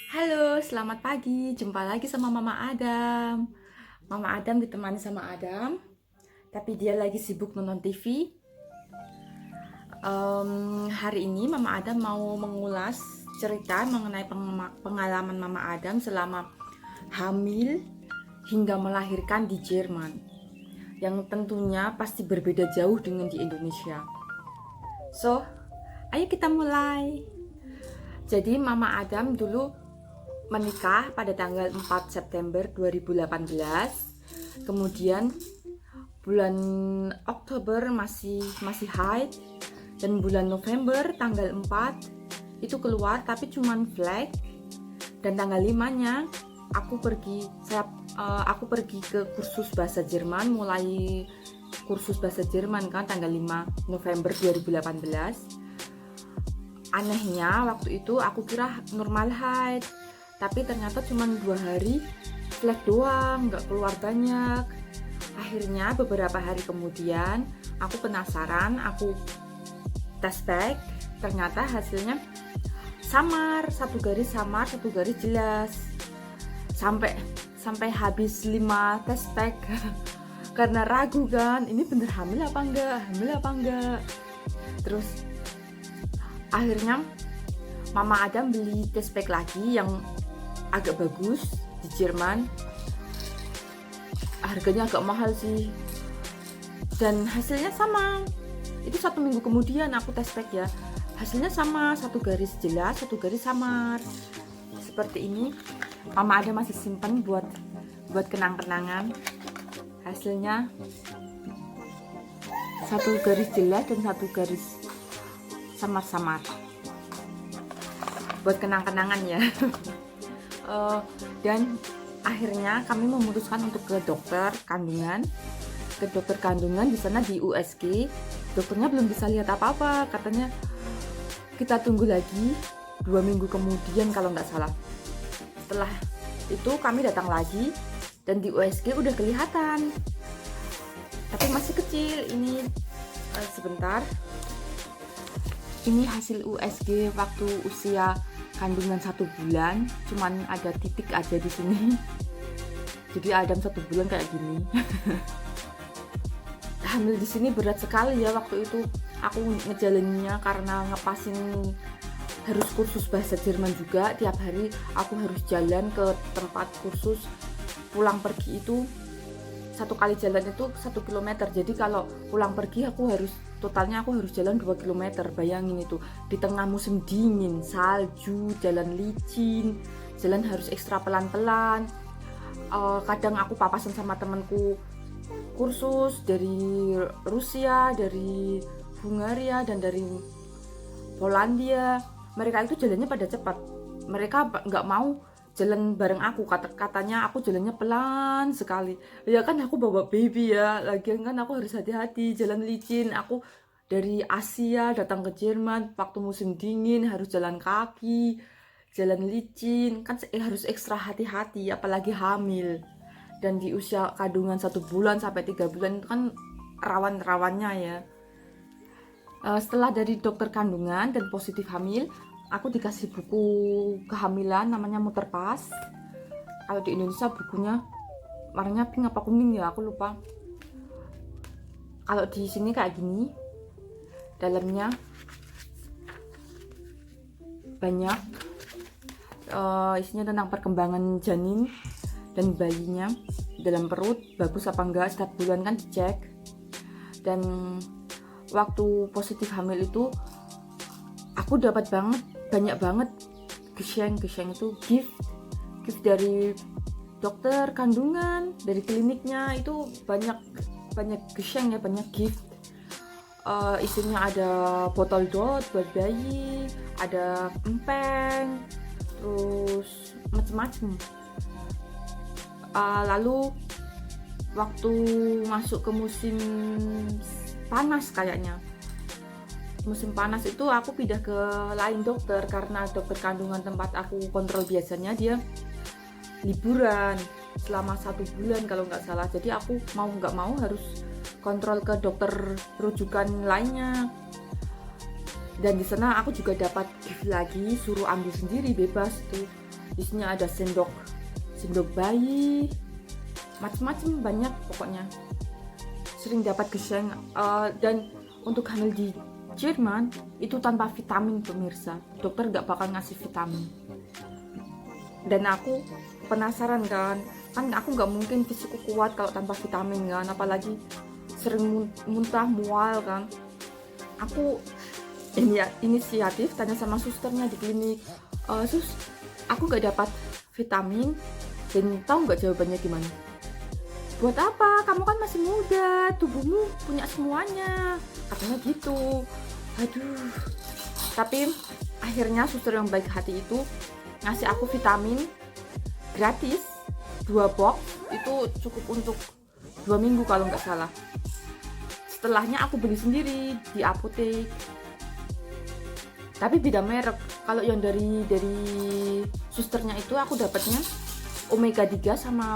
Halo, selamat pagi. Jumpa lagi sama Mama Adam. Mama Adam ditemani sama Adam, tapi dia lagi sibuk nonton TV. Hari ini Mama Adam mau mengulas cerita mengenai pengalaman Mama Adam selama hamil hingga melahirkan di Jerman, yang tentunya pasti berbeda jauh dengan di Indonesia. So, ayo kita mulai. Jadi Mama Adam dulu menikah pada tanggal 4 September 2018. Kemudian bulan Oktober masih haid, dan bulan November tanggal 4 itu keluar tapi cuman flek, dan tanggal 5-nya aku pergi ke kursus bahasa Jerman, mulai kursus bahasa Jerman kan tanggal 5 November 2018. Anehnya waktu itu aku kira normal haid, tapi ternyata cuma 2 hari flek doang, nggak keluar banyak. Akhirnya beberapa hari kemudian aku penasaran, aku tes pack, ternyata hasilnya samar, satu garis samar, satu garis jelas. Sampai habis 5 tes pack karena ragu kan, ini bener hamil apa enggak. Terus akhirnya Mama Adam beli test pack lagi yang agak bagus di Jerman. Harganya agak mahal sih, dan hasilnya sama. Itu 1 minggu kemudian aku test pack ya, hasilnya sama, satu garis jelas, satu garis samar. Seperti ini. Mama Adam masih simpan buat kenang-kenangan. Hasilnya satu garis jelas dan satu garis samar-samar buat kenang-kenangan ya. Dan akhirnya kami memutuskan untuk ke dokter kandungan. Di sana di USG. Dokternya belum bisa lihat apa-apa, katanya kita tunggu lagi 2 minggu kemudian kalau nggak salah. Setelah itu kami datang lagi, dan di USG udah kelihatan, tapi masih kecil. Ini sebentar. Ini hasil USG waktu usia kandungan 1 bulan, cuman ada titik aja di sini. Jadi Adam 1 bulan kayak gini. Hamil di sini berat sekali ya waktu itu. Aku ngejalaninnya karena ngepasin harus kursus bahasa Jerman juga. Tiap hari aku harus jalan ke tempat kursus. Pulang pergi itu satu kali jalan itu 1 km. Jadi kalau pulang pergi aku harus jalan 2 km. Bayangin itu di tengah musim dingin, salju, jalan licin, jalan harus ekstra pelan-pelan. Kadang aku papasan sama temanku kursus dari Rusia, dari Hungaria, dan dari Polandia. Mereka itu jalannya pada cepat. Mereka nggak mau jalan bareng aku, katanya aku jalannya pelan sekali. Ya kan aku bawa baby ya, lagian kan aku harus hati-hati, jalan licin. Aku dari Asia datang ke Jerman waktu musim dingin, harus jalan kaki, jalan licin, kan harus ekstra hati-hati, apalagi hamil. Dan di usia kandungan 1 bulan sampai 3 bulan itu kan rawan-rawannya ya. Setelah dari dokter kandungan dan positif hamil, aku dikasih buku kehamilan namanya Muter Pas. Kalau di Indonesia bukunya warnanya pink apa kuning ya, aku lupa. Kalau di sini kayak gini, dalamnya banyak isinya tentang perkembangan janin dan bayinya dalam perut, bagus apa enggak, setiap bulan kan dicek. Dan waktu positif hamil itu aku dapat banyak banget geschenk itu gift dari dokter kandungan, dari kliniknya itu banyak geschenk ya, banyak gift. Isinya ada botol dot buat bayi, ada empeng, terus macem-macem. Lalu waktu masuk ke musim panas, kayaknya musim panas itu aku pindah ke lain dokter, karena dokter kandungan tempat aku kontrol biasanya dia liburan selama 1 bulan kalau nggak salah. Jadi aku mau nggak mau harus kontrol ke dokter rujukan lainnya. Dan di sana aku juga dapat gift lagi, suruh ambil sendiri bebas tuh. Di sini ada sendok bayi, macam-macam banyak pokoknya. Sering dapat geseng. Dan untuk hamil di Jerman itu tanpa vitamin pemirsa. Dokter gak bakal ngasih vitamin. Dan aku penasaran kan aku nggak mungkin fisikku kuat kalau tanpa vitamin kan, apalagi sering muntah mual kan. Aku ini ya inisiatif tanya sama susternya di klinik, sus aku nggak dapat vitamin, dan tahu nggak jawabannya gimana? Buat apa, kamu kan masih muda, tubuhmu punya semuanya, katanya gitu. Aduh, tapi akhirnya suster yang baik hati itu ngasih aku vitamin gratis 2 box, itu cukup untuk 2 minggu kalau nggak salah. Setelahnya aku beli sendiri di apotek, tapi beda merek. Kalau yang dari susternya itu aku dapatnya omega 3 sama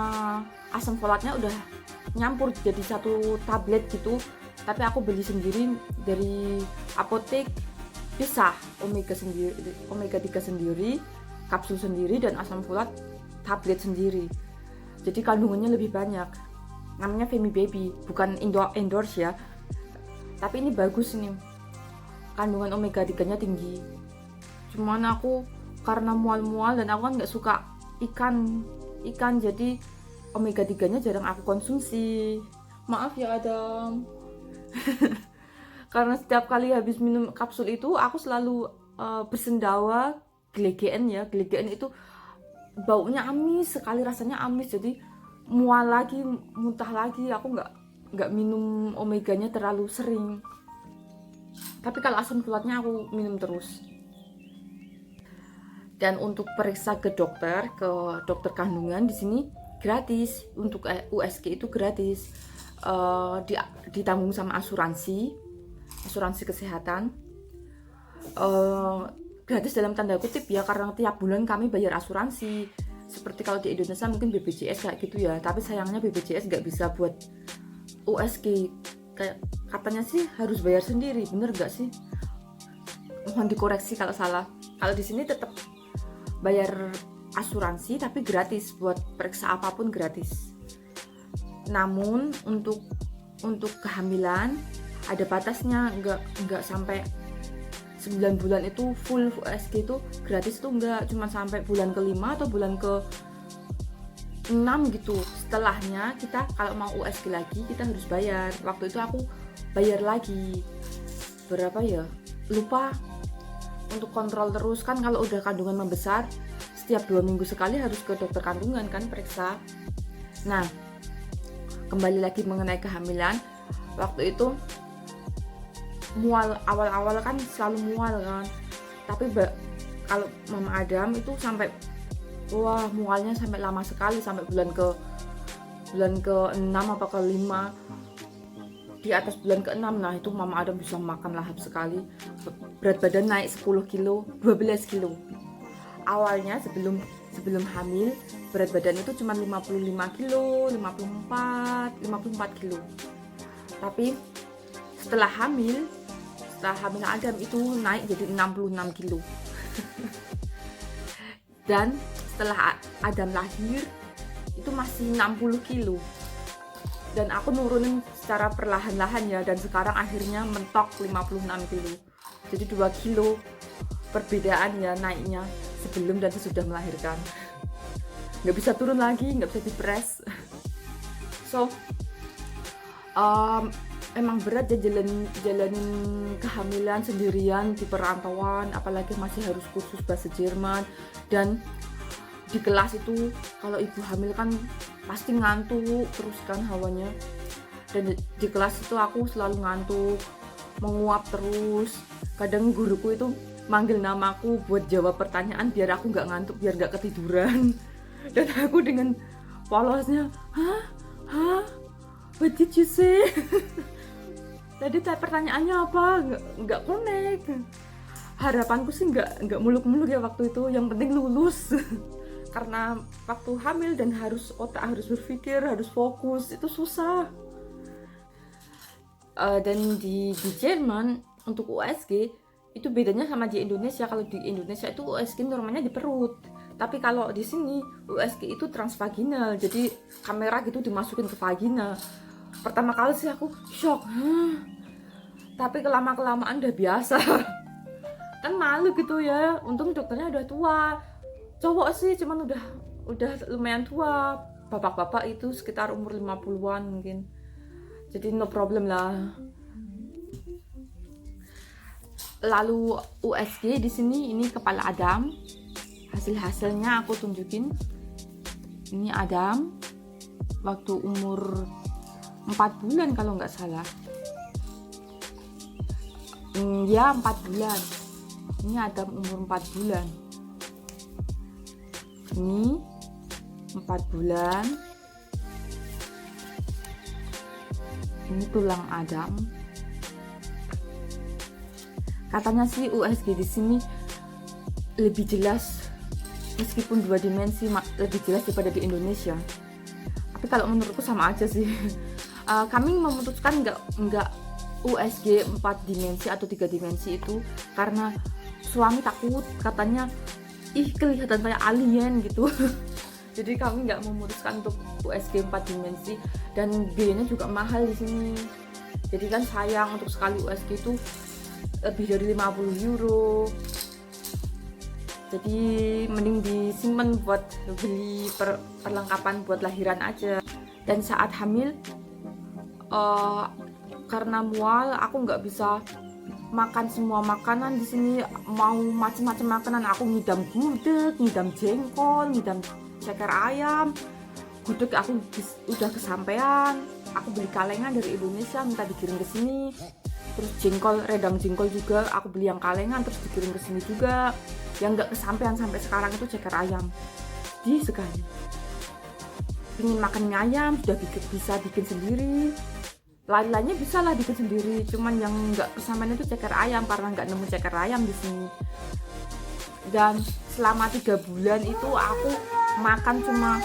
asam folatnya udah nyampur jadi satu tablet gitu, tapi aku beli sendiri dari apotek, pisah omega 3 sendiri, kapsul sendiri, dan asam folat tablet sendiri. Jadi kandungannya lebih banyak. Namanya Femi Baby, bukan endorse ya. Tapi ini bagus nih. Kandungan omega 3-nya tinggi. Cuman aku karena mual-mual dan aku kan nggak suka ikan, jadi omega 3-nya jarang aku konsumsi. Maaf ya Adam. Karena setiap kali habis minum kapsul itu aku selalu bersendawa GLGN ya. GLGN itu baunya amis sekali, rasanya amis, jadi mual lagi, muntah lagi. Aku nggak minum omeganya terlalu sering, tapi kalau asam folatnya aku minum terus. Dan untuk periksa ke dokter kandungan di sini gratis. Untuk USG itu gratis, ditanggung sama asuransi kesehatan. Gratis dalam tanda kutip ya, karena tiap bulan kami bayar asuransi. Seperti kalau di Indonesia mungkin BPJS kayak gitu ya, tapi sayangnya BPJS nggak bisa buat USG. Kayak katanya sih harus bayar sendiri, bener nggak sih? Mohon dikoreksi kalau salah. Kalau di sini tetap bayar asuransi tapi gratis, buat periksa apapun gratis. Namun untuk kehamilan ada batasnya, nggak sampai 9 bulan itu full USG itu gratis, itu enggak, cuma sampai bulan ke-5 atau bulan ke-6 gitu. Setelahnya kita kalau mau USG lagi kita harus bayar. Waktu itu aku bayar lagi berapa ya, lupa. Untuk kontrol terus kan, kalau udah kandungan membesar setiap 2 minggu sekali harus ke dokter kandungan kan periksa. Nah, kembali lagi mengenai kehamilan, waktu itu mual, awal-awal kan selalu mual kan, tapi kalau Mama Adam itu sampai mualnya sampai lama sekali, sampai bulan ke-6 apa ke-5, di atas bulan ke-6. Nah itu Mama Adam bisa makan lahap sekali, berat badan naik 10 kilo, 12 kilo. Awalnya sebelum hamil berat badan itu cuma 55 kilo, 54 kilo, tapi setelah hamil Adam itu naik jadi 66 kilo. Dan setelah Adam lahir itu masih 60 kilo. Dan aku nurunin secara perlahan-lahan ya, dan sekarang akhirnya mentok 56 kilo. Jadi 2 kilo perbedaan ya naiknya sebelum dan sesudah melahirkan. Nggak bisa turun lagi, nggak bisa dipres. So emang berat ya jalanin kehamilan sendirian di perantauan, apalagi masih harus kursus bahasa Jerman. Dan di kelas itu kalau ibu hamil kan pasti ngantuk terus kan hawanya, dan di kelas itu aku selalu ngantuk, menguap terus. Kadang guruku itu manggil namaku buat jawab pertanyaan biar aku nggak ngantuk, biar nggak ketiduran. Dan aku dengan polosnya, what did you say? Tadi pertanyaannya apa? Nggak connect. Harapanku sih nggak muluk-muluk ya waktu itu, yang penting lulus. Karena waktu hamil dan otak harus berpikir, harus fokus, itu susah. Dan di Jerman untuk USG itu bedanya sama di Indonesia. Kalau di Indonesia itu USG normalnya di perut, Tapi kalau di sini USG itu transvaginal, jadi kamera gitu dimasukin ke vagina. Pertama kali sih aku shock, tapi kelamaan udah biasa. Kan malu gitu ya, untung dokternya udah tua. Cowok sih cuman udah lumayan tua, bapak-bapak itu sekitar umur 50-an mungkin, jadi no problem lah. Lalu USG di sini ini kepala Adam, hasilnya aku tunjukin. Ini Adam waktu umur 4 bulan kalau nggak salah, ya 4 bulan. Ini Adam umur 4 bulan. Ini 4 bulan. Ini tulang Adam. Katanya sih USG di sini lebih jelas, meskipun 2 dimensi lebih jelas daripada di Indonesia. Tapi kalau menurutku sama aja sih. Kami memutuskan nggak USG 4 dimensi atau 3 dimensi itu karena suami takut, katanya kelihatan kayak alien gitu. Jadi kami nggak memutuskan untuk USG 4 dimensi, dan biayanya juga mahal di sini. Jadi kan sayang, untuk sekali USG itu lebih dari 50 euro. Jadi mending disimpan buat beli perlengkapan buat lahiran aja. Dan saat hamil, karena mual, aku nggak bisa makan semua makanan di sini. Mau macam-macam makanan, aku ngidam gudeg, ngidam jengkol, ngidam ceker ayam. Gudeg aku udah kesampean. Aku beli kalengan dari Indonesia, minta dikirim ke sini. Terus jengkol, redang jengkol juga aku beli yang kalengan terus dikirim ke sini juga. Yang nggak kesampean sampai sekarang itu ceker ayam. Di sekali. Ingin makan mie ayam sudah bisa bikin sendiri. Lain-lainnya bisa lah bikin sendiri, cuman yang nggak kesampaian itu ceker ayam karena nggak nemu ceker ayam di sini. Dan selama 3 bulan itu aku makan cuma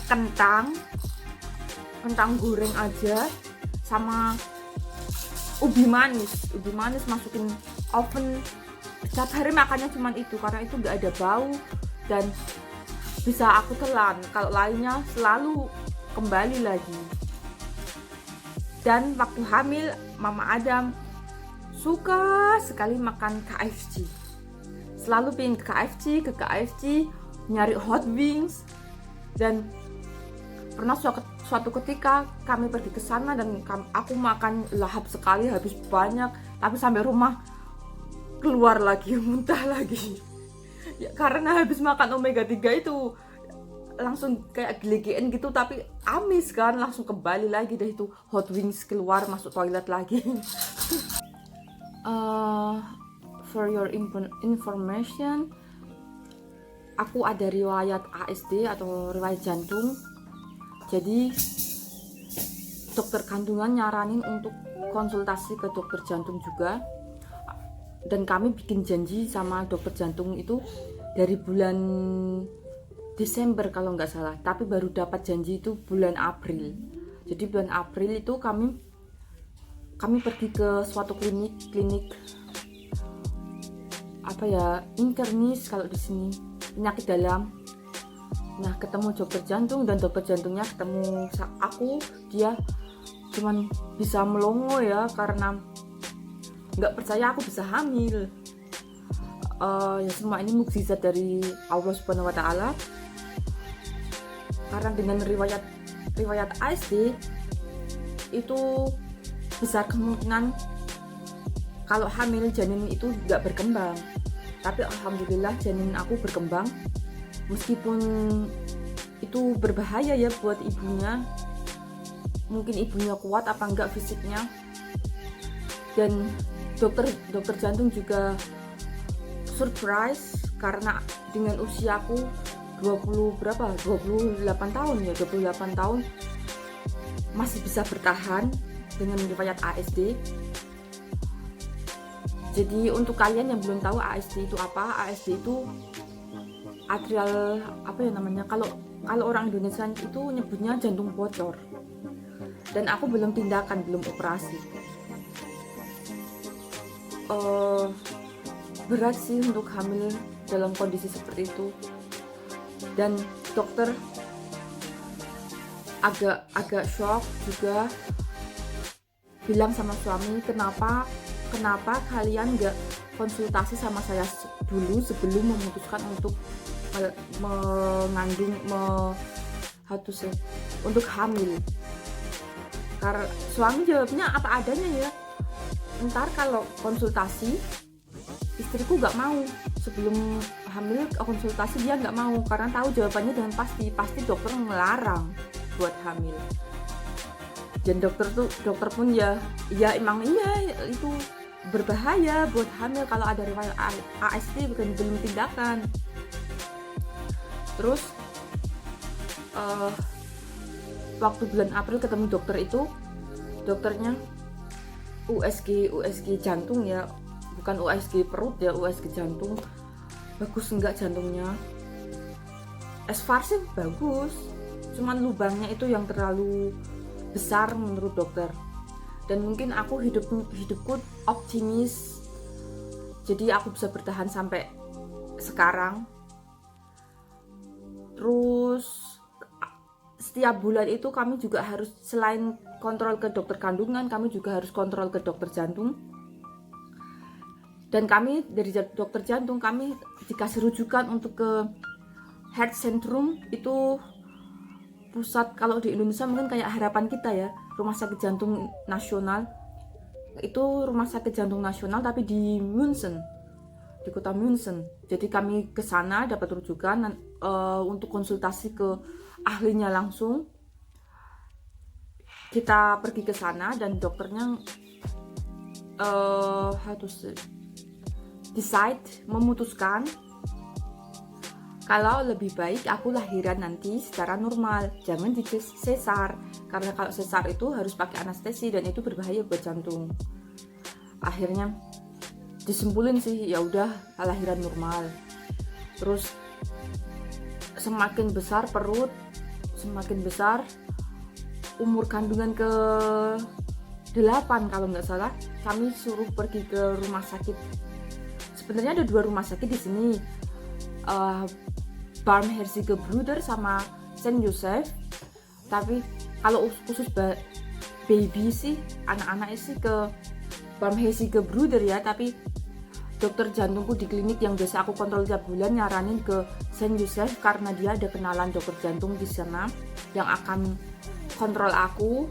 kentang goreng aja, sama ubi manis masukin oven. Setiap hari makannya cuma itu karena itu nggak ada bau dan bisa aku telan. Kalau lainnya selalu kembali lagi. Dan waktu hamil, Mama Adam suka sekali makan KFC. Selalu pengen ke KFC, nyari hot wings. Dan pernah suatu ketika kami pergi ke sana dan aku makan lahap sekali, habis banyak. Tapi sampai rumah keluar lagi, muntah lagi. Ya, karena habis makan omega 3 itu langsung kayak gelegean gitu, tapi amis kan, langsung kembali lagi deh itu hot wings, keluar masuk toilet lagi. For your information, aku ada riwayat ASD atau riwayat jantung. Jadi dokter kandungan nyaranin untuk konsultasi ke dokter jantung juga. Dan kami bikin janji sama dokter jantung itu dari bulan Desember kalau nggak salah, tapi baru dapat janji itu bulan April. Jadi bulan April itu kami pergi ke suatu klinik apa ya, internis kalau di sini, penyakit dalam. Nah, ketemu dokter jantung dan dokter jantungnya ketemu aku, dia cuman bisa melongo ya karena nggak percaya aku bisa hamil. Ya semua ini mukjizat dari Allah Subhanahu wa Ta'ala. Karena dengan riwayat ASD itu besar kemungkinan kalau hamil janin itu nggak berkembang. Tapi alhamdulillah janin aku berkembang, meskipun itu berbahaya ya buat ibunya. Mungkin ibunya kuat apa enggak fisiknya. Dan dokter jantung juga surprise karena dengan usiaku 28 tahun masih bisa bertahan dengan riwayat ASD. Jadi untuk kalian yang belum tahu ASD itu apa, ASD itu atrial apa ya namanya, kalau orang Indonesia itu nyebutnya jantung bocor. Dan aku belum tindakan, belum operasi. Berat sih untuk hamil dalam kondisi seperti itu. Dan dokter agak shock juga, bilang sama suami, kenapa kalian nggak konsultasi sama saya dulu sebelum memutuskan untuk mengandung, untuk hamil. Karena suami jawabnya apa adanya ya, ntar kalau konsultasi istriku nggak mau, sebelum hamil konsultasi dia nggak mau karena tahu jawabannya dengan pasti dokter melarang buat hamil. Dan dokter pun ya emang iya itu berbahaya buat hamil kalau ada riwayat ASD, bukan belum tindakan. Terus waktu bulan April ketemu dokter itu, dokternya USG jantung ya, bukan USG perut ya, USG jantung. Bagus enggak jantungnya? As far sih bagus, cuman lubangnya itu yang terlalu besar menurut dokter. Dan mungkin aku hidupku optimis, jadi aku bisa bertahan sampai sekarang. Terus setiap bulan itu kami juga harus, selain kontrol ke dokter kandungan, kami juga harus kontrol ke dokter jantung. Dan kami dari dokter jantung, kami dikasih rujukan untuk ke Heart Centrum, itu pusat, kalau di Indonesia mungkin kayak Harapan Kita ya, Rumah Sakit Jantung Nasional. Itu rumah sakit jantung nasional tapi di München, di kota München. Jadi kami ke sana dapat rujukan untuk konsultasi ke ahlinya langsung. Kita pergi ke sana dan dokternya memutuskan kalau lebih baik aku lahiran nanti secara normal, jangan di sesar, karena kalau sesar itu harus pakai anestesi dan itu berbahaya buat jantung. Akhirnya disimpulin sih, ya udah lahiran normal. Terus semakin besar perut, semakin besar, umur kandungan ke 8 kalau nggak salah, kami suruh pergi ke rumah sakit. Sebenarnya ada 2 rumah sakit di sini, Barmherzigebruder sama Saint Joseph. Tapi kalau khusus baby sih, anak-anak sih ke Barmherzigebruder ya. Tapi dokter jantungku di klinik yang biasa aku kontrol tiap bulan nyaranin ke Saint Joseph karena dia ada kenalan dokter jantung di sana yang akan kontrol aku,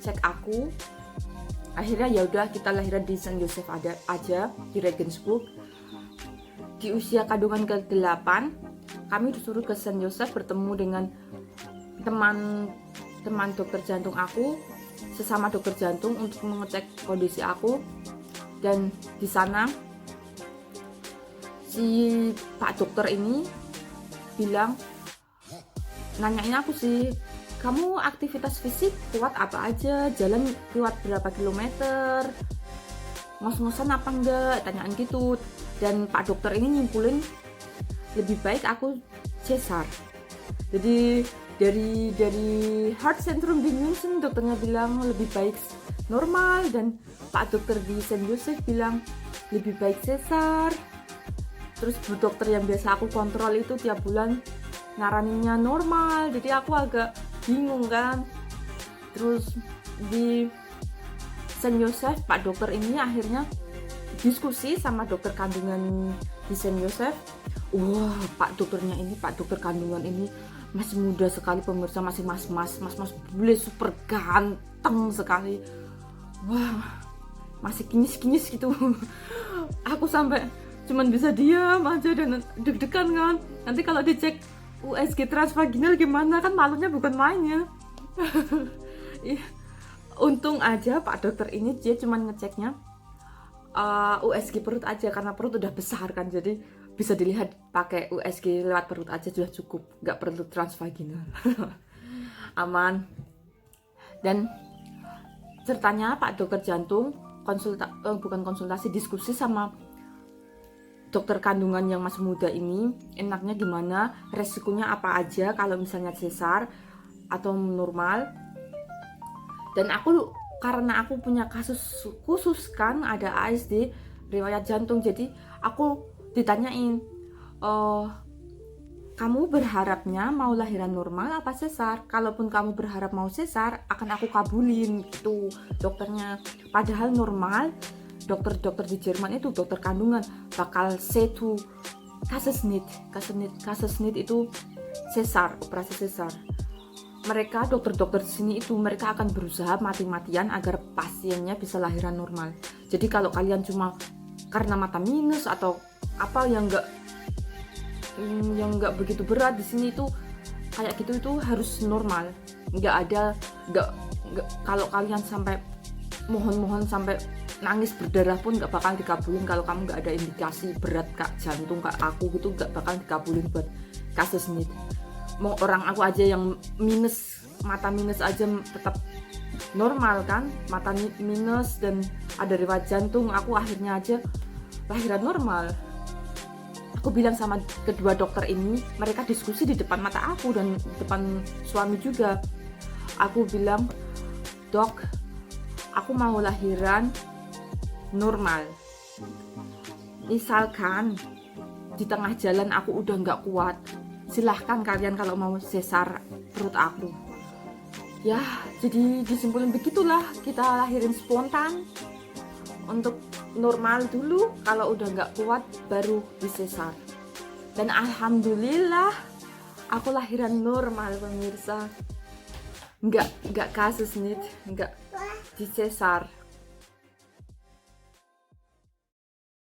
cek aku. Akhirnya ya udah kita lahiran di Saint Joseph aja di Regensburg. Di usia kandungan ke-8 kami disuruh ke Saint Joseph bertemu dengan teman dokter jantung aku, sesama dokter jantung, untuk mengecek kondisi aku. Dan di sana si Pak dokter ini bilang, nanyain aku sih, kamu aktivitas fisik kuat apa aja, jalan kuat berapa kilometer, ngos-ngosan apa enggak, tanyaan gitu. Dan Pak dokter ini nyimpulin lebih baik aku cesar. Jadi dari Heart Centrum di München dokternya bilang lebih baik normal, dan Pak dokter di Saint Joseph bilang lebih baik cesar. Terus bu dokter yang biasa aku kontrol itu tiap bulan nyaraninnya normal, jadi aku agak bingung kan. Terus di Saint Joseph Pak dokter ini akhirnya diskusi sama dokter kandungan di Saint Joseph. Wah, Pak dokter kandungan ini masih muda sekali pemirsa, masih mas bule, super ganteng sekali. Wah, masih kinyis gitu. Aku sampai cuman bisa diam aja dan deg-degan kan. Nanti kalau dicek USG transvaginal gimana, kan malunya bukan mainnya. Untung aja Pak dokter ini dia cuman ngeceknya USG perut aja, karena perut udah besar kan, jadi bisa dilihat pakai USG lewat perut aja sudah cukup, nggak perlu transvaginal. Aman. Dan ceritanya Pak dokter jantung diskusi sama dokter kandungan yang masih muda ini, enaknya gimana, resikonya apa aja kalau misalnya cesar atau normal. Dan karena aku punya kasus khusus kan, ada ASD riwayat jantung, jadi aku ditanyain, kamu berharapnya mau lahiran normal apa sesar? Kalaupun kamu berharap mau sesar, akan aku kabulin gitu dokternya. Padahal normal, dokter-dokter di Jerman itu, dokter kandungan bakal say to Kaiserschnitt itu sesar, operasi sesar. Mereka dokter-dokter di sini itu mereka akan berusaha mati-matian agar pasiennya bisa lahiran normal. Jadi kalau kalian cuma karena mata minus atau apa yang nggak begitu berat, di sini itu kayak gitu itu harus normal. Nggak kalau kalian sampai mohon sampai nangis berdarah pun nggak bakal dikabulin. Kalau kamu nggak ada indikasi berat kak jantung kak aku gitu, nggak bakal dikabulin buat kasus ini. Mau orang aku aja yang minus, mata minus aja tetap normal kan, mata minus dan ada riwayat jantung, aku akhirnya aja lahiran normal. Aku bilang sama kedua dokter ini, mereka diskusi di depan mata aku dan depan suami juga. Aku bilang, dok, aku mau lahiran normal. Misalkan di tengah jalan aku udah nggak kuat, silahkan kalian kalau mau sesar perut aku. Ya, jadi disimpulin begitulah, kita lahirin spontan. Untuk normal dulu, kalau udah nggak kuat baru disesar. Dan alhamdulillah aku lahiran normal pemirsa, nggak kasus nih, nggak disesar.